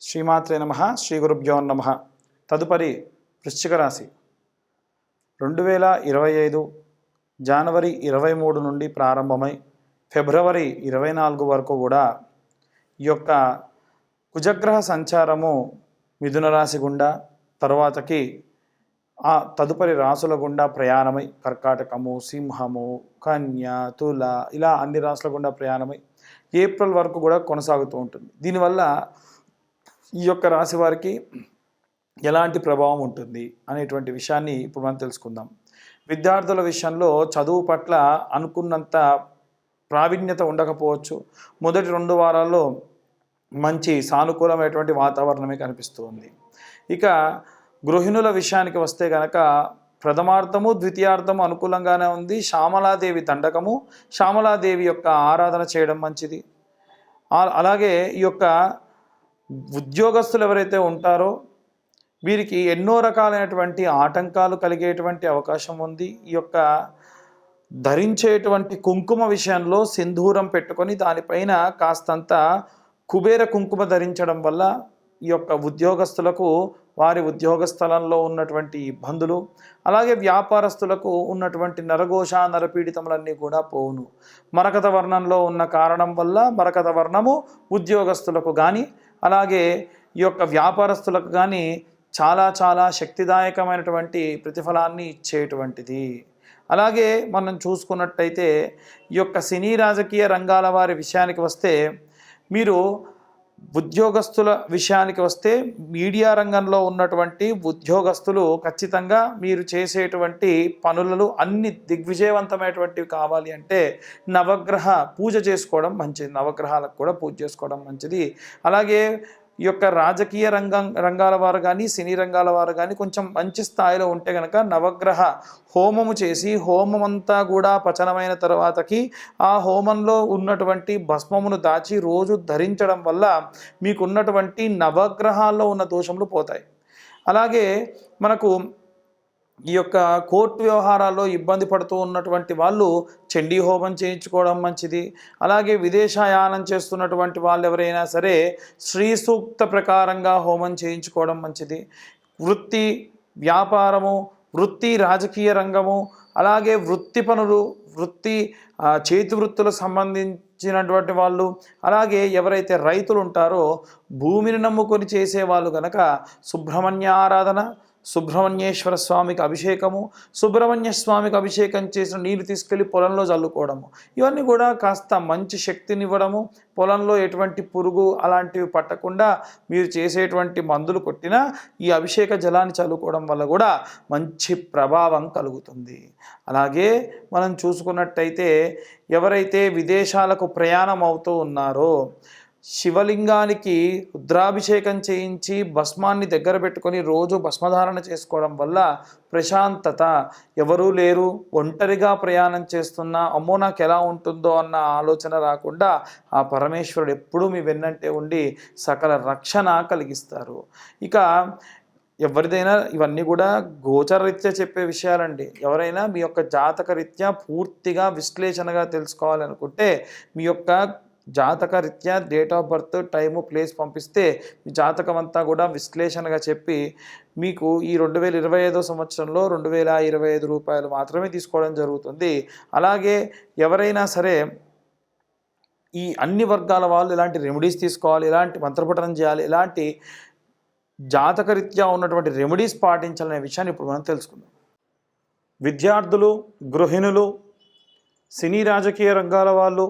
శ్రీమాత్రే నమః. శ్రీ గురుభ్యో నమః. తదుపరి వృశ్చిక రాశి 2025 జనవరి 23 నుండి ప్రారంభమై ఫిబ్రవరి 24 వరకు కూడా ఈ యొక్క కుజగ్రహ సంచారము మిథున రాశి గుండా తర్వాతకి ఆ తదుపరి రాసుల గుండా ప్రయాణమై కర్కాటకము, సింహము, కన్య, తుల ఇలా అన్ని రాసుల గుండా ప్రయాణమై ఏప్రిల్ వరకు కూడా కొనసాగుతూ ఉంటుంది. దీనివల్ల ఈ యొక్క రాశి వారికి ఎలాంటి ప్రభావం ఉంటుంది అనేటువంటి విషయాన్ని ఇప్పుడు మనం తెలుసుకుందాం. విద్యార్థుల విషయంలో చదువు పట్ల అనుకున్నంత ప్రావీణ్యత ఉండకపోవచ్చు. మొదటి 2 వారాల్లో మంచి సానుకూలమైనటువంటి వాతావరణమే కనిపిస్తుంది. ఇక గృహిణుల విషయానికి వస్తే కనుక ప్రథమార్థము ద్వితీయార్థము అనుకూలంగానే ఉంది. శ్యామలాదేవి దండకము, శ్యామలాదేవి యొక్క ఆరాధన చేయడం మంచిది. అలాగే ఈ యొక్క ఉద్యోగస్తులు ఎవరైతే ఉంటారో వీరికి ఎన్నో రకాలైనటువంటి ఆటంకాలు కలిగేటువంటి అవకాశం ఉంది. ఈ యొక్క ధరించేటువంటి కుంకుమ విషయంలో సింధూరం పెట్టుకొని దానిపైన కాస్తంత కుబేర కుంకుమ ధరించడం వల్ల ఈ యొక్క ఉద్యోగస్తులకు వారి ఉద్యోగ స్థలంలో ఉన్నటువంటి ఇబ్బందులు, అలాగే వ్యాపారస్తులకు ఉన్నటువంటి నరఘోష నరపీడితములన్నీ కూడా పోవును. మరకత వర్ణంలో ఉన్న కారణం వల్ల మరకత వర్ణము ఉద్యోగస్తులకు కానీ అలాగే ఈ యొక్క వ్యాపారస్తులకు కానీ చాలా చాలా శక్తిదాయకమైనటువంటి ప్రతిఫలాన్ని ఇచ్చేటువంటిది. అలాగే మనం చూసుకున్నట్టయితే ఈ యొక్క సినీ రాజకీయ రంగాల వారి విషయానికి వస్తే, మీరు ఉద్యోగస్తుల విషయానికి వస్తే మీడియా రంగంలో ఉన్నటువంటి ఉద్యోగస్తులు ఖచ్చితంగా మీరు చేసేటువంటి పనులలో అన్ని దిగ్విజయవంతమైనటువంటివి కావాలి అంటే నవగ్రహ పూజ చేసుకోవడం మంచిది. నవగ్రహాలకు కూడా పూజ చేసుకోవడం మంచిది. అలాగే ఈ యొక్క రాజకీయ రంగాల వారు కానీ సినీ రంగాల వారు కానీ కొంచెం మంచి స్థాయిలో ఉంటే కనుక నవగ్రహ హోమము చేసి హోమం అంతా కూడా పచనమైన తర్వాతకి ఆ హోమంలో ఉన్నటువంటి భస్మమును దాచి రోజు ధరించడం వల్ల మీకున్నటువంటి నవగ్రహాల్లో ఉన్న దోషములు పోతాయి. అలాగే మనకు ఈ యొక్క కోర్టు వ్యవహారాల్లో ఇబ్బంది పడుతూ ఉన్నటువంటి వాళ్ళు చండీ హోమం చేయించుకోవడం మంచిది. అలాగే విదేశయానం చేస్తున్నటువంటి వాళ్ళు ఎవరైనా సరే శ్రీ సూక్త ప్రకారంగా హోమం చేయించుకోవడం మంచిది. వృత్తి, వ్యాపారము, వృత్తి, రాజకీయ రంగము, అలాగే వృత్తి పనులు, చేతి వృత్తులకు సంబంధించినటువంటి వాళ్ళు, అలాగే ఎవరైతే రైతులు ఉంటారో భూమిని నమ్ముకొని చేసేవాళ్ళు కనుక సుబ్రహ్మణ్య ఆరాధన, సుబ్రహ్మణ్యేశ్వర స్వామికి అభిషేకము, సుబ్రహ్మణ్య స్వామికి అభిషేకం చేసిన నీరు తీసుకెళ్ళి పొలంలో చల్లుకోవడము, ఇవన్నీ కూడా కాస్త మంచి శక్తినివ్వడము. పొలంలో ఎటువంటి పురుగు అలాంటివి పట్టకుండా మీరు చేసేటువంటి మందులు కొట్టినా ఈ అభిషేక జలాన్ని చల్లుకోవడం వల్ల కూడా మంచి ప్రభావం కలుగుతుంది. అలాగే మనం చూసుకున్నట్టయితే ఎవరైతే విదేశాలకు ప్రయాణం అవుతూ ఉన్నారో శివలింగానికి రుద్రాభిషేకం చేయించి భస్మాన్ని దగ్గర పెట్టుకొని రోజు భస్మధారణ చేసుకోవడం వల్ల ప్రశాంతత, ఎవరూ లేరు ఒంటరిగా ప్రయాణం చేస్తున్నా అమ్మో నాకు ఎలా ఉంటుందో అన్న ఆలోచన రాకుండా ఆ పరమేశ్వరుడు ఎప్పుడూ మీ వెన్నంటే ఉండి సకల రక్షణ కలిగిస్తారు. ఇక ఎవరిదైనా ఇవన్నీ కూడా గోచరరీత్యా చెప్పే విషయాలండి. ఎవరైనా మీ యొక్క జాతక రీత్యా పూర్తిగా విశ్లేషణగా తెలుసుకోవాలనుకుంటే మీ యొక్క జాతక రీత్యా date of birth, time, place పంపిస్తే మీ జాతకం అంతా కూడా విశ్లేషణగా చెప్పి మీకు ఈ 2025 సంవత్సరంలో 2025 రూపాయలు మాత్రమే తీసుకోవడం జరుగుతుంది. అలాగే ఎవరైనా సరే ఈ అన్ని వర్గాల వాళ్ళు ఎలాంటి రెమెడీస్ తీసుకోవాలి, ఎలాంటి మంత్రపఠనం చేయాలి, ఎలాంటి జాతకరీత్యా ఉన్నటువంటి రెమెడీస్ పాటించాలనే విషయాన్ని ఇప్పుడు మనం తెలుసుకుందాం. విద్యార్థులు, గృహిణులు, సినీ రాజకీయ రంగాల వాళ్ళు,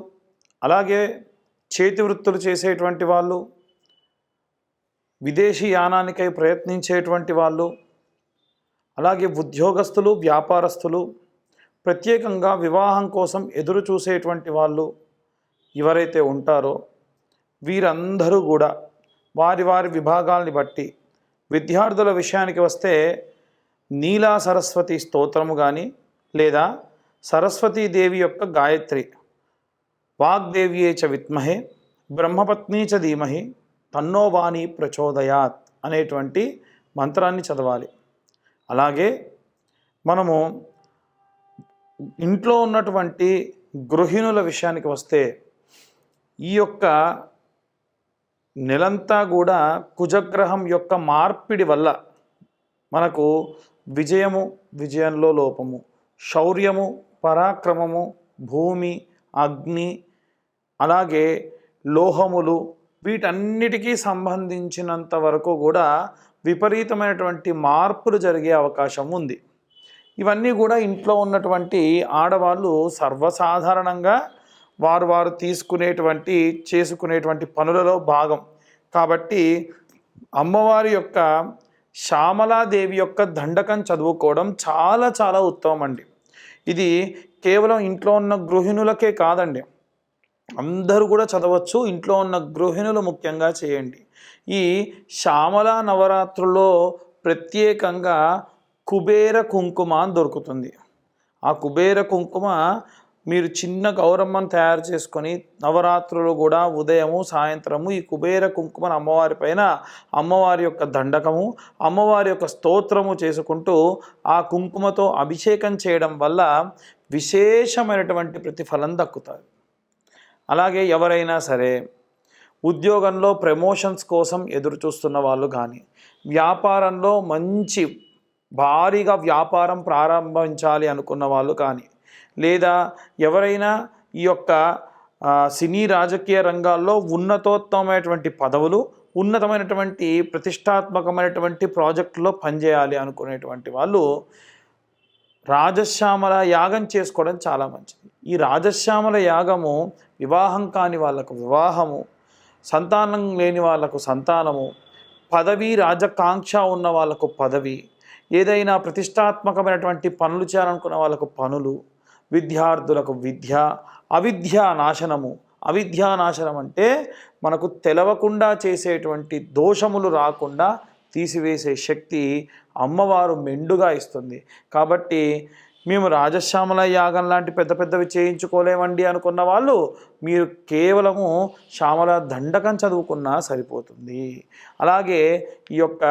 అలాగే చేతి వృత్తులు చేసేటువంటి వాళ్ళు, విదేశీ యానానికై ప్రయత్నించేటువంటి వాళ్ళు, అలాగే ఉద్యోగస్తులు, వ్యాపారస్తులు, ప్రత్యేకంగా వివాహం కోసం ఎదురు చూసేటువంటి వాళ్ళు ఎవరైతే ఉంటారో వీరందరూ కూడా వారి వారి విభాగాల్ని బట్టి, విద్యార్థుల విషయానికి వస్తే నీలా సరస్వతి స్తోత్రము కానీ లేదా సరస్వతీదేవి యొక్క గాయత్రి వాగ్దేవ్యే చ విద్మహే బ్రహ్మపత్నీ చ ధీమహి తన్నో వాణి ప్రచోదయాత్ అనేటువంటి మంత్రాన్ని చదవాలి. అలాగే మనము ఇంట్లో ఉన్నటువంటి గృహిణుల విషయానికి వస్తే ఈ యొక్క నెలంతా కూడా కుజగ్రహం యొక్క మార్పిడి వల్ల మనకు విజయము, విజయంలో లోపము, శౌర్యము, పరాక్రమము, భూమి, అగ్ని, అలాగే లోహములు, వీటన్నిటికీ సంబంధించినంత వరకు కూడా విపరీతమైనటువంటి మార్పులు జరిగే అవకాశం ఉంది. ఇవన్నీ కూడా ఇంట్లో ఉన్నటువంటి ఆడవాళ్ళు సర్వసాధారణంగా వారు చేసుకునేటువంటి పనులలో భాగం. కాబట్టి అమ్మవారి యొక్క శ్యామలాదేవి యొక్క దండకం చదువుకోవడం చాలా చాలా ఉత్తమం అండి. ఇది కేవలం ఇంట్లో ఉన్న గృహిణులకే కాదండి, అందరూ కూడా చదవచ్చు. ఇంట్లో ఉన్న గృహిణులు ముఖ్యంగా చేయండి. ఈ శ్యామల నవరాత్రుల్లో ప్రత్యేకంగా కుబేర కుంకుమ అని దొరుకుతుంది. ఆ కుబేర కుంకుమ మీరు చిన్న గౌరమ్మను తయారు చేసుకొని నవరాత్రులు కూడా ఉదయము సాయంత్రము ఈ కుబేర కుంకుమను అమ్మవారి పైన అమ్మవారి యొక్క దండకము, అమ్మవారి యొక్క స్తోత్రము చేసుకుంటూ ఆ కుంకుమతో అభిషేకం చేయడం వల్ల విశేషమైనటువంటి ప్రతిఫలం దక్కుతుంది. అలాగే ఎవరైనా సరే ఉద్యోగంలో ప్రమోషన్స్ కోసం ఎదురు చూస్తున్న వాళ్ళు కానీ, వ్యాపారంలో మంచి భారీగా వ్యాపారం ప్రారంభించాలి అనుకున్న వాళ్ళు కానీ, లేదా ఎవరైనా ఈ యొక్క సినీ రాజకీయ రంగాల్లో ఉన్నతోత్తమైనటువంటి పదవులు, ఉన్నతమైనటువంటి ప్రతిష్టాత్మకమైనటువంటి ప్రాజెక్టులో పనిచేయాలి అనుకునేటువంటి వాళ్ళు రాజశ్యామల యాగం చేసుకోవడం చాలా మంచిది. ఈ రాజశ్యామల యాగము వివాహం కాని వాళ్ళకు వివాహము, సంతానం లేని వాళ్ళకు సంతానము, పదవి రాజకాంక్ష ఉన్న వాళ్ళకు పదవి, ఏదైనా ప్రతిష్టాత్మకమైనటువంటి పనులు చేయాలనుకున్న వాళ్ళకు పనులు, విద్యార్థులకు విద్య, అవిద్యా నాశనము. అవిద్యా నాశనం అంటే మనకు తెలవకుండా చేసేటువంటి దోషములు రాకుండా తీసివేసే శక్తి అమ్మవారు మెండుగా ఇస్తుంది. కాబట్టి మేము రాజశ్యామల యాగం లాంటి పెద్ద పెద్దవి చేయించుకోలేమండి అనుకున్న వాళ్ళు మీరు కేవలము శ్యామల దండకం చదువుకున్నా సరిపోతుంది. అలాగే ఈ యొక్క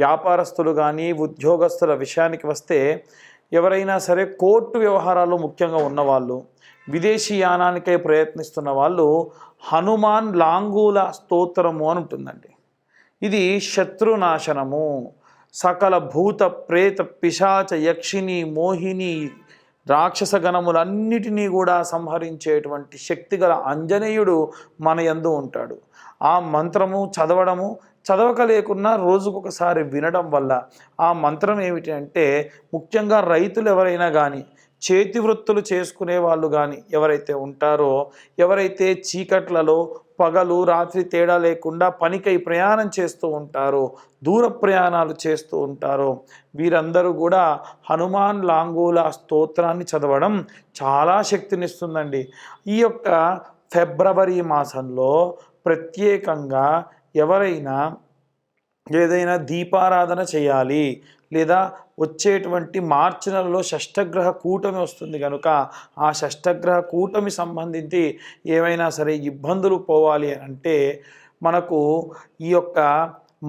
వ్యాపారస్తులు కానీ ఉద్యోగస్తుల విషయానికి వస్తే ఎవరైనా సరే కోర్టు వ్యవహారాలు ముఖ్యంగా ఉన్నవాళ్ళు, విదేశీ యానానికై ప్రయత్నిస్తున్న వాళ్ళు హనుమాన్ లాంగూల స్తోత్రము అని ఉంటుందండి. ఇది శత్రునాశనము, సకల భూత ప్రేత పిశాచ యక్షిని మోహిని రాక్షస గణములన్నిటినీ కూడా సంహరించేటువంటి శక్తిగల ఆంజనేయుడు మన యందు ఉంటాడు. ఆ మంత్రము చదవక లేకున్నా రోజుకొకసారి వినడం వల్ల ఆ మంత్రం ఏమిటి అంటే, ముఖ్యంగా రైతులు ఎవరైనా కానీ, చేతి వృత్తులు చేసుకునే వాళ్ళు కానీ ఎవరైతే ఉంటారో, ఎవరైతే చీకట్లలో పగలు రాత్రి తేడా లేకుండా పనికై ప్రయాణం చేస్తూ ఉంటారో, దూర ప్రయాణాలు చేస్తూ ఉంటారో, వీరందరూ కూడా హనుమాన్ లాంగూల స్తోత్రాన్ని చదవడం చాలా శక్తినిస్తుందండి. ఈ యొక్క ఫిబ్రవరి మాసంలో ప్రత్యేకంగా ఎవరైనా ఏదైనా దీపారాధన చేయాలి, లేదా వచ్చేటువంటి మార్చి నెలలో షష్ఠగ్రహ కూటమి వస్తుంది కనుక ఆ షష్ఠగ్రహ కూటమి సంబంధించి ఏమైనా సరే ఇబ్బందులు పోవాలి అంటే మనకు ఈ యొక్క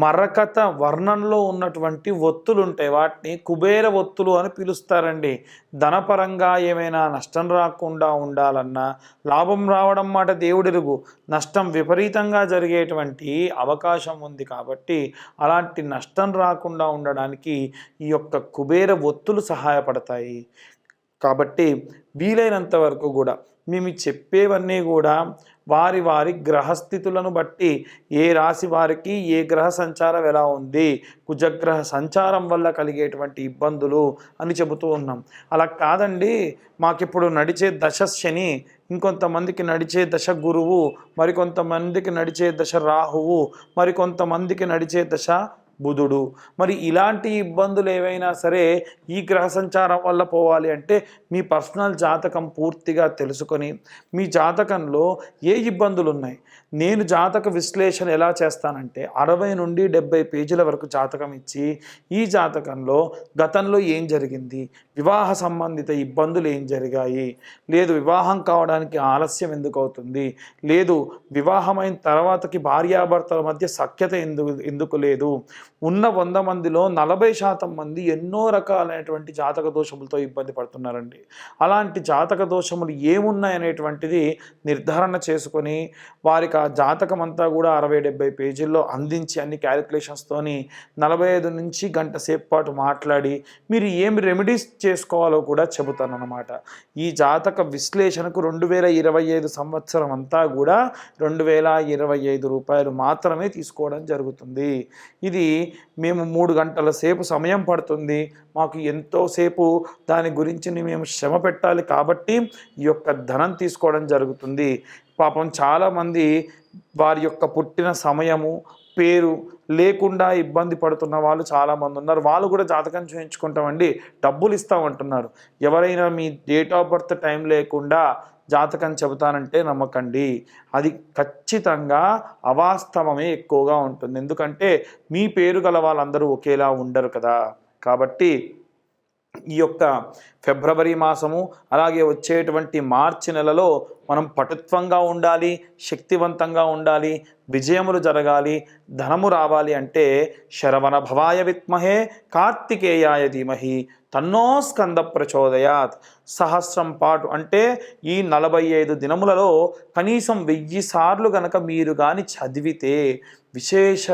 మరకత వర్ణంలో ఉన్నటువంటి ఒత్తులు ఉంటాయి, వాటిని కుబేర ఒత్తులు అని పిలుస్తారండి. ధనపరంగా ఏమైనా నష్టం రాకుండా ఉండాలన్నా, లాభం రావడం మాట దేవుడెరుగు, నష్టం విపరీతంగా జరిగేటువంటి అవకాశం ఉంది. కాబట్టి అలాంటి నష్టం రాకుండా ఉండడానికి ఈ యొక్క కుబేర ఒత్తులు సహాయపడతాయి. కాబట్టి వీలైనంత వరకు కూడా మేము చెప్పేవన్నీ కూడా వారి వారి గ్రహస్థితులను బట్టి ఏ రాశి వారికి ఏ గ్రహ సంచారం ఎలా ఉంది, కుజగ్రహ సంచారం వల్ల కలిగేటువంటి ఇబ్బందులు అని చెబుతూ ఉన్నాం. అలా కాదండి, మాకిప్పుడు నడిచే దశ శని, ఇంకొంతమందికి నడిచే దశ గురువు, మరికొంతమందికి నడిచే దశ రాహువు, మరికొంతమందికి నడిచే దశ బుధుడు. మరి ఇలాంటి ఇబ్బందులు ఏవైనా సరే ఈ గ్రహ సంచారం వల్ల పోవాలి అంటే మీ పర్సనల్ జాతకం పూర్తిగా తెలుసుకొని, మీ జాతకంలో ఏ ఇబ్బందులు ఉన్నాయి, నేను జాతక విశ్లేషణ ఎలా చేస్తానంటే 60 నుండి 70 పేజీల వరకు జాతకం ఇచ్చి, ఈ జాతకంలో గతంలో ఏం జరిగింది, వివాహ సంబంధిత ఇబ్బందులు ఏం జరిగాయి, లేదు వివాహం కావడానికి ఆలస్యం ఎందుకు అవుతుంది, లేదు వివాహమైన తర్వాతకి భార్యాభర్తల మధ్య సఖ్యత ఎందుకు లేదు, ఉన్న 100 మందిలో 40% మంది ఎన్నో రకాలైనటువంటి జాతక దోషములతో ఇబ్బంది పడుతున్నారండి. అలాంటి జాతక దోషములు ఏమున్నాయనేటువంటిది నిర్ధారణ చేసుకొని వారికి ఆ జాతకం అంతా కూడా 60-70 పేజీల్లో అందించి అన్ని క్యాలిక్యులేషన్స్తోని 45 నుంచి గంట సేపు పాటు మాట్లాడి మీరు ఏమి రెమెడీస్ చేసుకోవాలో కూడా చెబుతానన్నమాట. ఈ జాతక విశ్లేషణకు 2025 సంవత్సరం అంతా కూడా 2025 రూపాయలు మాత్రమే తీసుకోవడం జరుగుతుంది. ఇది మేము 3 గంటల సేపు సమయం పడుతుంది, మాకు ఎంతోసేపు దాని గురించి మేము శ్రమ పెట్టాలి కాబట్టి ఈ యొక్క ధనం తీసుకోవడం జరుగుతుంది. పాపం చాలామంది వారి యొక్క పుట్టిన సమయము పేరు లేకుండా ఇబ్బంది పడుతున్న వాళ్ళు చాలామంది ఉన్నారు. వాళ్ళు కూడా జాతకం చూయించుకుంటామండి, డబ్బులు ఇస్తామంటున్నారు. ఎవరైనా మీ డేట్ ఆఫ్ బర్త్ టైం లేకుండా జాతకం చెబుతానంటే నమ్మకండి, అది ఖచ్చితంగా అవాస్తవమే ఎక్కువగా ఉంటుంది. ఎందుకంటే మీ పేరు గల వాళ్ళందరూ ఒకేలా ఉండరు కదా. కాబట్టి ఈ యొక్క ఫిబ్రవరి మాసము అలాగే వచ్చేటువంటి మార్చి నెలలో మనం పటుత్వంగా ఉండాలి, శక్తివంతంగా ఉండాలి, విజయములు జరగాలి, ధనము రావాలి అంటే శరవణ భవాయ విద్మహే కార్తికేయాయ ధీమహి తన్నో స్కంద ప్రచోదయాత్. సహస్రం పాటు అంటే ఈ 45 దినములలో కనీసం 1000 సార్లు గనక మీరు కానీ చదివితే విశేష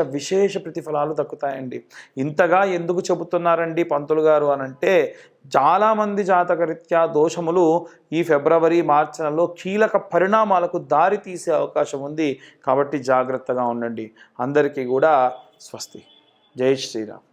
ప్రతిఫలాలు దక్కుతాయండి. ఇంతగా ఎందుకు చెబుతున్నారండి పంతులు గారు అనంటే, చాలామంది జాతకరీత్యా దోషములు ఈ ఫిబ్రవరి మార్చి నెలలో కీలక పరిణామాలకు దారి తీసే అవకాశం ఉంది. కాబట్టి జాగ్రత్తగా ఉండండి. అందరికీ కూడా స్వస్తి. జై శ్రీరామ్.